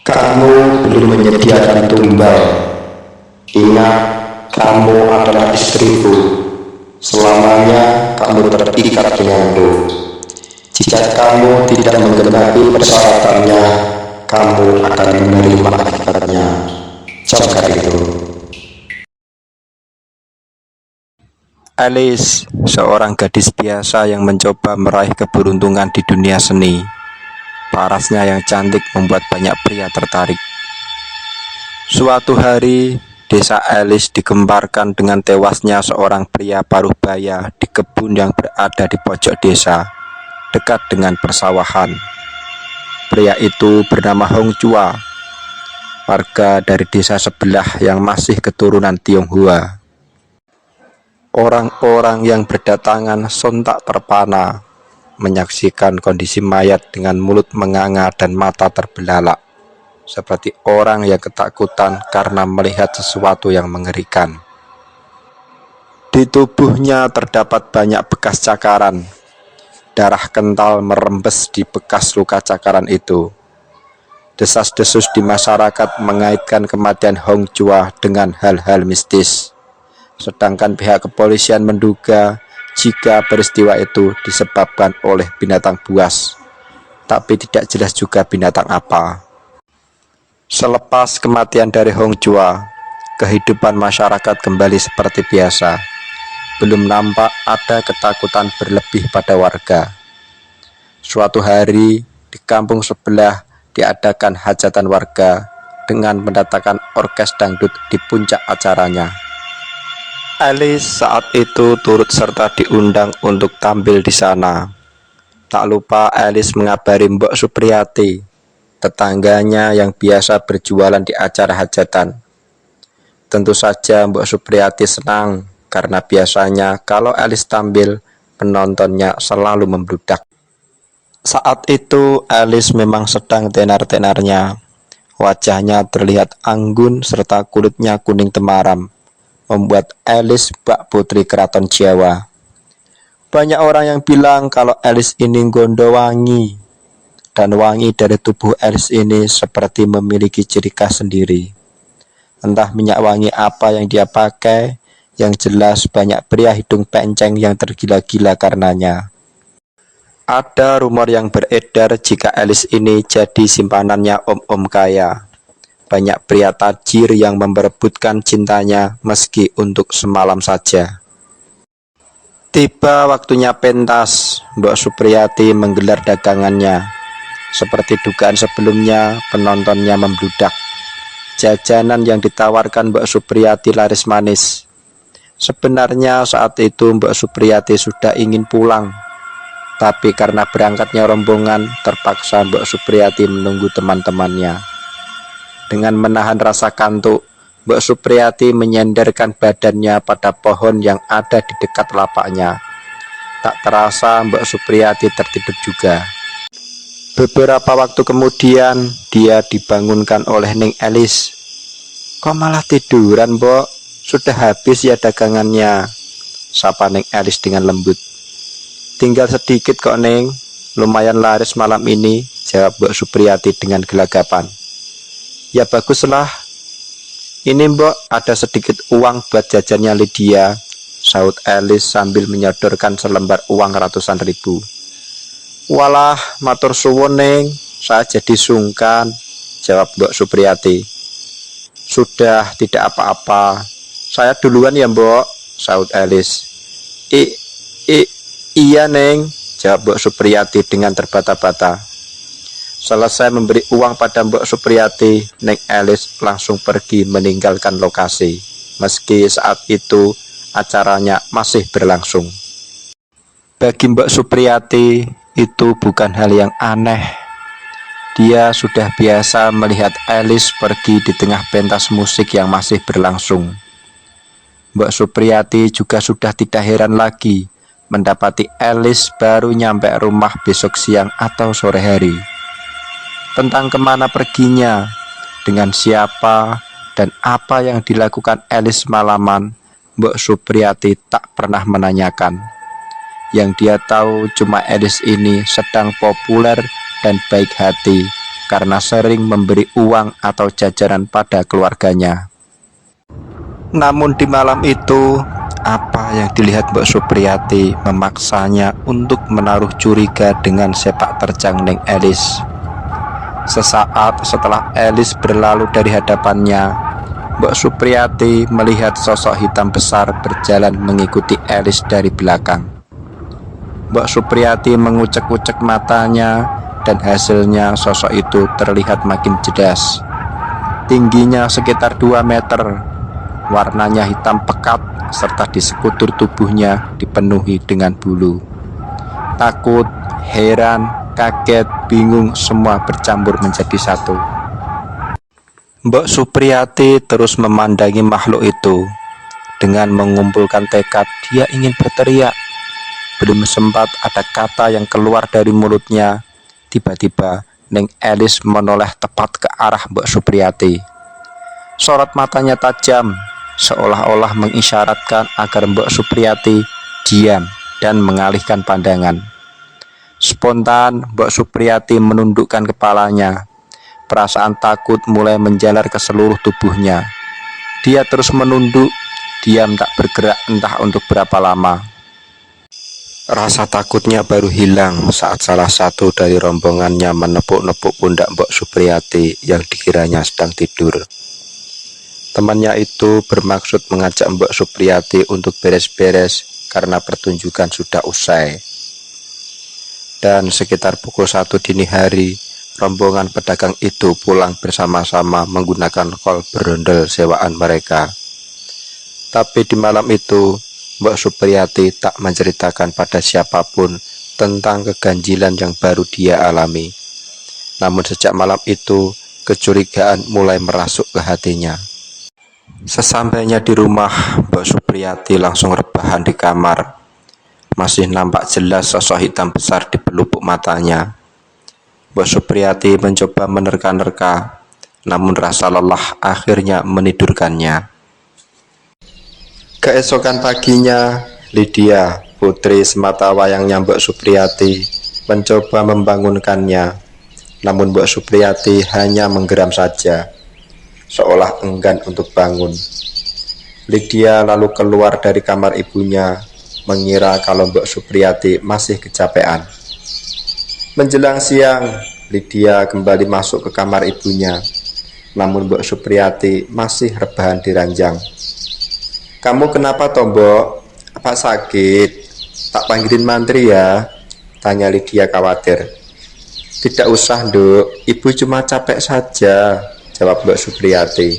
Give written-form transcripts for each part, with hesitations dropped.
Kamu belum menyediakan tumbal. Ingat, kamu adalah istriku. Selamanya kamu terikat denganku. Jika kamu tidak menggenapi persyaratannya, kamu akan menerima akibatnya. Camkan itu. Alice, seorang gadis biasa yang mencoba meraih keberuntungan di dunia seni. Parasnya yang cantik membuat banyak pria tertarik. Suatu hari, desa Alice digemparkan dengan tewasnya seorang pria paruh baya di kebun yang berada di pojok desa, dekat dengan persawahan. Pria itu bernama Hong Chua, warga dari desa sebelah yang masih keturunan Tionghoa. Orang-orang yang berdatangan sontak terpana menyaksikan kondisi mayat dengan mulut menganga dan mata terbelalak, seperti orang yang ketakutan karena melihat sesuatu yang mengerikan. Di tubuhnya terdapat banyak bekas cakaran. Darah kental merembes di bekas luka cakaran itu. Desas-desus di masyarakat mengaitkan kematian Hong Chua dengan hal-hal mistis. Sedangkan pihak kepolisian menduga jika peristiwa itu disebabkan oleh binatang buas, tapi tidak jelas juga binatang apa. Selepas kematian dari Hong Chua, kehidupan masyarakat kembali seperti biasa. Belum nampak ada ketakutan berlebih pada warga. Suatu hari, di kampung sebelah diadakan hajatan warga dengan mendatangkan orkes dangdut di puncak acaranya. Alice saat itu turut serta diundang untuk tampil di sana. Tak lupa Alice mengabari Mbok Supriyati, tetangganya yang biasa berjualan di acara hajatan. Tentu saja Mbok Supriyati senang karena biasanya kalau Alice tampil, penontonnya selalu membludak. Saat itu Alice memang sedang tenar-tenarnya. Wajahnya terlihat anggun serta kulitnya kuning temaram, membuat Alice bak putri keraton Jawa. Banyak orang yang bilang kalau Alice ini gondo wangi, dan wangi dari tubuh Alice ini seperti memiliki ciri khas sendiri. Entah minyak wangi apa yang dia pakai, yang jelas banyak pria hidung penceng yang tergila-gila karenanya. Ada rumor yang beredar jika Alice ini jadi simpanannya om-om kaya. Banyak pria tajir yang memperebutkan cintanya meski untuk semalam saja. Tiba waktunya pentas, Mbok Supriyati menggelar dagangannya. Seperti dugaan sebelumnya, penontonnya membludak. Jajanan yang ditawarkan Mbok Supriyati laris manis. Sebenarnya saat itu Mbok Supriyati sudah ingin pulang, tapi karena berangkatnya rombongan, terpaksa Mbok Supriyati menunggu teman-temannya. Dengan menahan rasa kantuk, Mbok Supriyati menyenderkan badannya pada pohon yang ada di dekat lapaknya. Tak terasa Mbok Supriyati tertidur juga. Beberapa waktu kemudian, dia dibangunkan oleh Neng Alice. "Kok malah tiduran, Mbok? Sudah habis ya dagangannya?" sapa Neng Alice dengan lembut. "Tinggal sedikit kok, Neng. Lumayan laris malam ini," jawab Mbok Supriyati dengan gelagapan. "Ya baguslah. Ini Mbok, ada sedikit uang buat jajannya Lydia," saut Alice sambil menyodorkan selembar uang ratusan ribu. "Walah, matur suwun Neng, saya jadi sungkan," jawab Mbok Supriyati. "Sudah, tidak apa-apa. Saya duluan ya Mbok," saut Alice. Iya Neng," jawab Mbok Supriyati dengan terbata-bata. Selesai memberi uang pada Mbok Supriyati, Neng Alice langsung pergi meninggalkan lokasi, meski saat itu acaranya masih berlangsung. Bagi Mbok Supriyati, itu bukan hal yang aneh. Dia sudah biasa melihat Alice pergi di tengah pentas musik yang masih berlangsung. Mbok Supriyati juga sudah tidak heran lagi mendapati Alice baru nyampe rumah besok siang atau sore hari. Tentang kemana perginya, dengan siapa, dan apa yang dilakukan Alice malaman, Mbok Supriyati tak pernah menanyakan. Yang dia tahu cuma Alice ini sedang populer dan baik hati, karena sering memberi uang atau jajanan pada keluarganya. Namun di malam itu, apa yang dilihat Mbok Supriyati memaksanya untuk menaruh curiga dengan sepak terjang Neng Elis. Sesaat setelah Elis berlalu dari hadapannya, Mbok Supriyati melihat sosok hitam besar berjalan mengikuti Elis dari belakang. Mbok Supriyati mengucek-ucek matanya, dan hasilnya sosok itu terlihat makin jelas. Tingginya sekitar 2 meter, warnanya hitam pekat, serta di sekutur tubuhnya dipenuhi dengan bulu. Takut, heran, kaget, bingung, semua bercampur menjadi satu. Mbok Supriyati terus memandangi makhluk itu. Dengan mengumpulkan tekad, dia ingin berteriak. Belum sempat ada kata yang keluar dari mulutnya, tiba-tiba Neng Elis menoleh tepat ke arah Mbok Supriyati. Sorot matanya tajam, seolah-olah mengisyaratkan agar Mbok Supriyati diam dan mengalihkan pandangan. Spontan Mbok Supriyati menundukkan kepalanya. Perasaan takut mulai menjalar ke seluruh tubuhnya. Dia terus menunduk, diam tak bergerak entah untuk berapa lama. Rasa takutnya baru hilang saat salah satu dari rombongannya menepuk-nepuk pundak Mbok Supriyati yang dikiranya sedang tidur. Temannya itu bermaksud mengajak Mbok Supriyati untuk beres-beres karena pertunjukan sudah usai. Dan sekitar pukul 1 dini hari, rombongan pedagang itu pulang bersama-sama menggunakan kol berondel sewaan mereka. Tapi di malam itu, Mbok Supriyati tak menceritakan pada siapapun tentang keganjilan yang baru dia alami. Namun sejak malam itu, kecurigaan mulai merasuk ke hatinya. Sesampainya di rumah, Mbok Supriyati langsung rebahan di kamar. Masih nampak jelas sosok hitam besar di pelupuk matanya. Mbok Supriyati mencoba menerka-nerka, namun rasa lelah akhirnya menidurkannya. Keesokan paginya, Lydia, putri sematawayangnya Mbok Supriyati, mencoba membangunkannya. Namun Mbok Supriyati hanya menggeram saja, seolah enggan untuk bangun. Lydia lalu keluar dari kamar ibunya, mengira kalau Mbok Supriyati masih kecapean. Menjelang siang, Lydia kembali masuk ke kamar ibunya. Namun Mbok Supriyati masih rebahan di ranjang. "Kamu kenapa toh, Mbok? Apa sakit? Tak panggilin mantri ya?" tanya Lydia khawatir. "Tidak usah, Nduk. Ibu cuma capek saja," jawab Mbok Supriyati.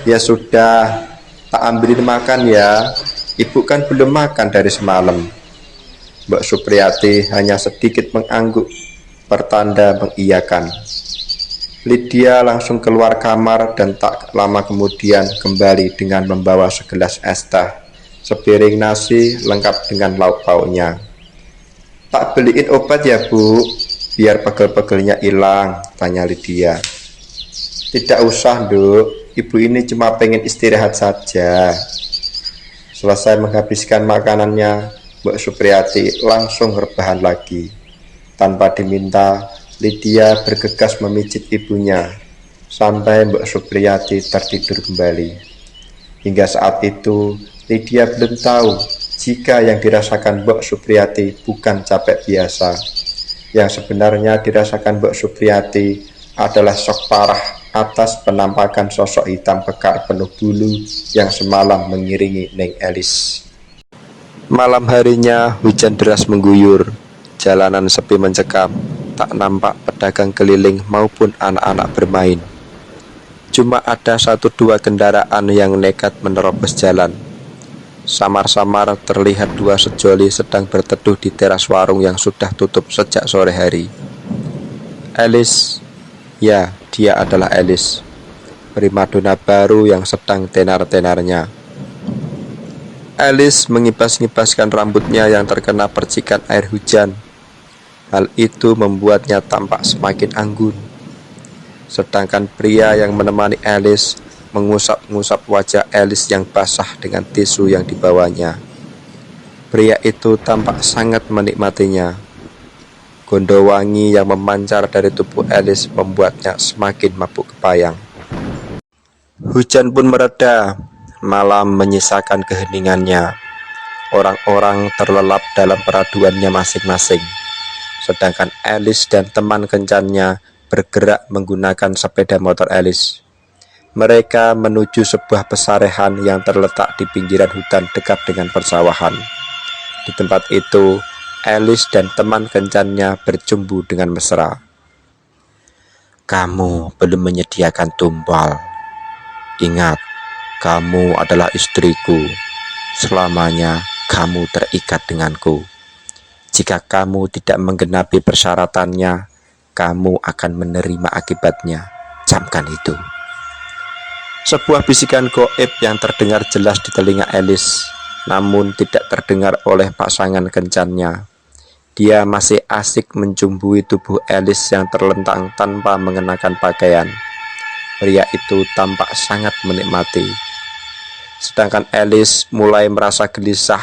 "Ya sudah, tak ambilin makan ya. Ibu kan belum makan dari semalam." Mbok Supriyati hanya sedikit mengangguk, pertanda mengiyakan. Lydia langsung keluar kamar dan tak lama kemudian kembali dengan membawa segelas es teh, sepiring nasi lengkap dengan lauk pauknya. "Tak beliin obat ya, Bu, biar pegel-pegelnya hilang?" tanya Lydia. "Tidak usah, Nduk. Ibu ini cuma pengen istirahat saja." Selesai menghabiskan makanannya, Mbok Supriyati langsung rebahan lagi. Tanpa diminta, Lydia bergegas memijit ibunya, sampai Mbok Supriyati tertidur kembali. Hingga saat itu, Lydia belum tahu jika yang dirasakan Mbok Supriyati bukan capek biasa. Yang sebenarnya dirasakan Mbok Supriyati adalah shock parah atas penampakan sosok hitam pekat penuh bulu yang semalam mengiringi Neng Elis. Malam harinya hujan deras mengguyur, jalanan sepi mencekam, tak nampak pedagang keliling maupun anak-anak bermain. Cuma ada 1-2 kendaraan yang nekat menerobos jalan. Samar-samar terlihat 2 sejoli sedang berteduh di teras warung yang sudah tutup sejak sore hari. Elis, ya, dia adalah Elis, primadona baru yang sedang tenar-tenarnya. Elis mengibas-ngibaskan rambutnya yang terkena percikan air hujan. Hal itu membuatnya tampak semakin anggun. Sedangkan pria yang menemani Elis mengusap-ngusap wajah Elis yang basah dengan tisu yang dibawanya. Pria itu tampak sangat menikmatinya. Gondowangi yang memancar dari tubuh Alice membuatnya semakin mabuk kepayang. Hujan pun mereda, malam menyisakan keheningannya. Orang-orang terlelap dalam peraduannya masing-masing, sedangkan Alice dan teman kencannya bergerak menggunakan sepeda motor Alice. Mereka menuju sebuah pesarehan yang terletak di pinggiran hutan dekat dengan persawahan. Di tempat itu, Alice dan teman kencannya bercumbu dengan mesra. "Kamu belum menyediakan tumbal. Ingat, kamu adalah istriku. Selamanya kamu terikat denganku. Jika kamu tidak menggenapi persyaratannya, kamu akan menerima akibatnya. Camkan itu." Sebuah bisikan goib yang terdengar jelas di telinga Alice, namun tidak terdengar oleh pasangan kencannya. Dia masih asik mencumbui tubuh Alice yang terlentang tanpa mengenakan pakaian. Pria itu tampak sangat menikmati. Sedangkan Alice mulai merasa gelisah.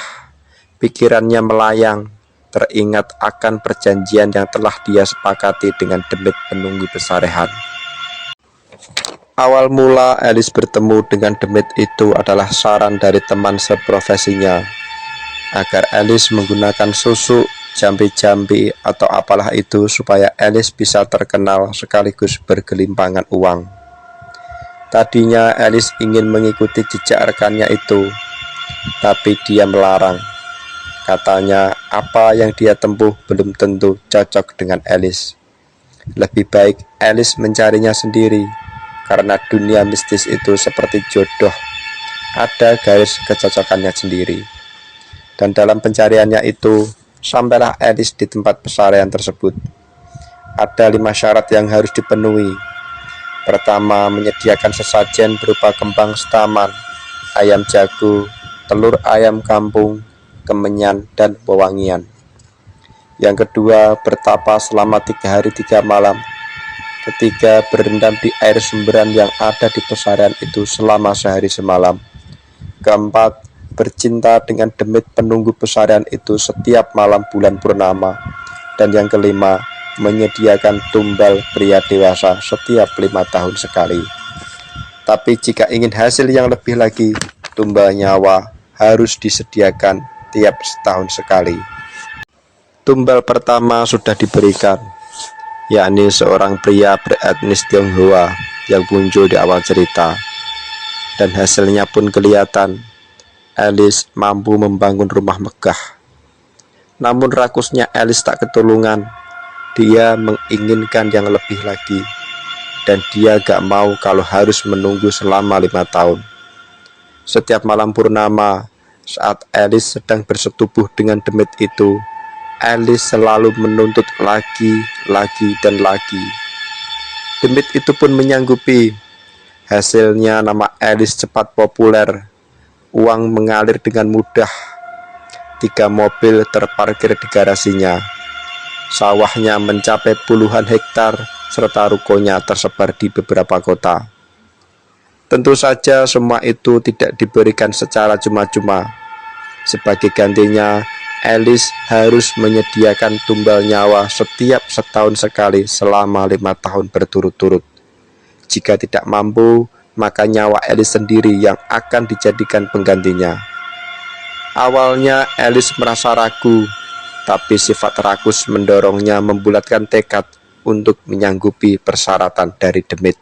Pikirannya melayang, teringat akan perjanjian yang telah dia sepakati dengan demit penunggu pesarehan. Awal mula Alice bertemu dengan demit itu adalah saran dari teman seprofesinya, agar Alice menggunakan susuk, jambi-jambi atau apalah itu supaya Alice bisa terkenal sekaligus bergelimpangan uang. Tadinya Alice ingin mengikuti jejak rekannya itu, tapi dia melarang. Katanya apa yang dia tempuh belum tentu cocok dengan Alice. Lebih baik Alice mencarinya sendiri, karena dunia mistis itu seperti jodoh, ada garis kecocokannya sendiri. Dan dalam pencariannya itu, sampailah Alice di tempat pesarean tersebut. Ada 5 syarat yang harus dipenuhi. Pertama, menyediakan sesajen berupa kembang setaman, ayam jago, telur ayam kampung, kemenyan, dan wewangian. Yang kedua, bertapa selama 3 hari 3 malam. Ketiga, berendam di air sumberan yang ada di pesarean itu selama sehari semalam. Keempat, bercinta dengan demit penunggu pesarean itu setiap malam bulan purnama. Dan yang kelima, menyediakan tumbal pria dewasa setiap 5 tahun sekali. Tapi jika ingin hasil yang lebih lagi, tumbal nyawa harus disediakan tiap setahun sekali. Tumbal pertama sudah diberikan, yakni seorang pria beretnis Tionghoa yang muncul di awal cerita. Dan hasilnya pun kelihatan. Alice mampu membangun rumah megah. Namun rakusnya Alice tak ketulungan. Dia menginginkan yang lebih lagi, dan dia gak mau kalau harus menunggu selama 5 tahun. Setiap malam purnama, saat Alice sedang bersetubuh dengan demit itu, Alice selalu menuntut lagi, dan lagi. Demit itu pun menyanggupi. Hasilnya nama Alice cepat populer. Uang mengalir dengan mudah. 3 mobil terparkir di garasinya. Sawahnya mencapai puluhan hektar, serta rukonya tersebar di beberapa kota. Tentu saja semua itu tidak diberikan secara cuma-cuma. Sebagai gantinya, Alice harus menyediakan tumbal nyawa setiap setahun sekali selama 5 tahun berturut-turut. Jika tidak mampu, maka nyawa Alice sendiri yang akan dijadikan penggantinya. Awalnya Alice merasa ragu, tapi sifat rakus mendorongnya membulatkan tekad untuk menyanggupi persyaratan dari demit.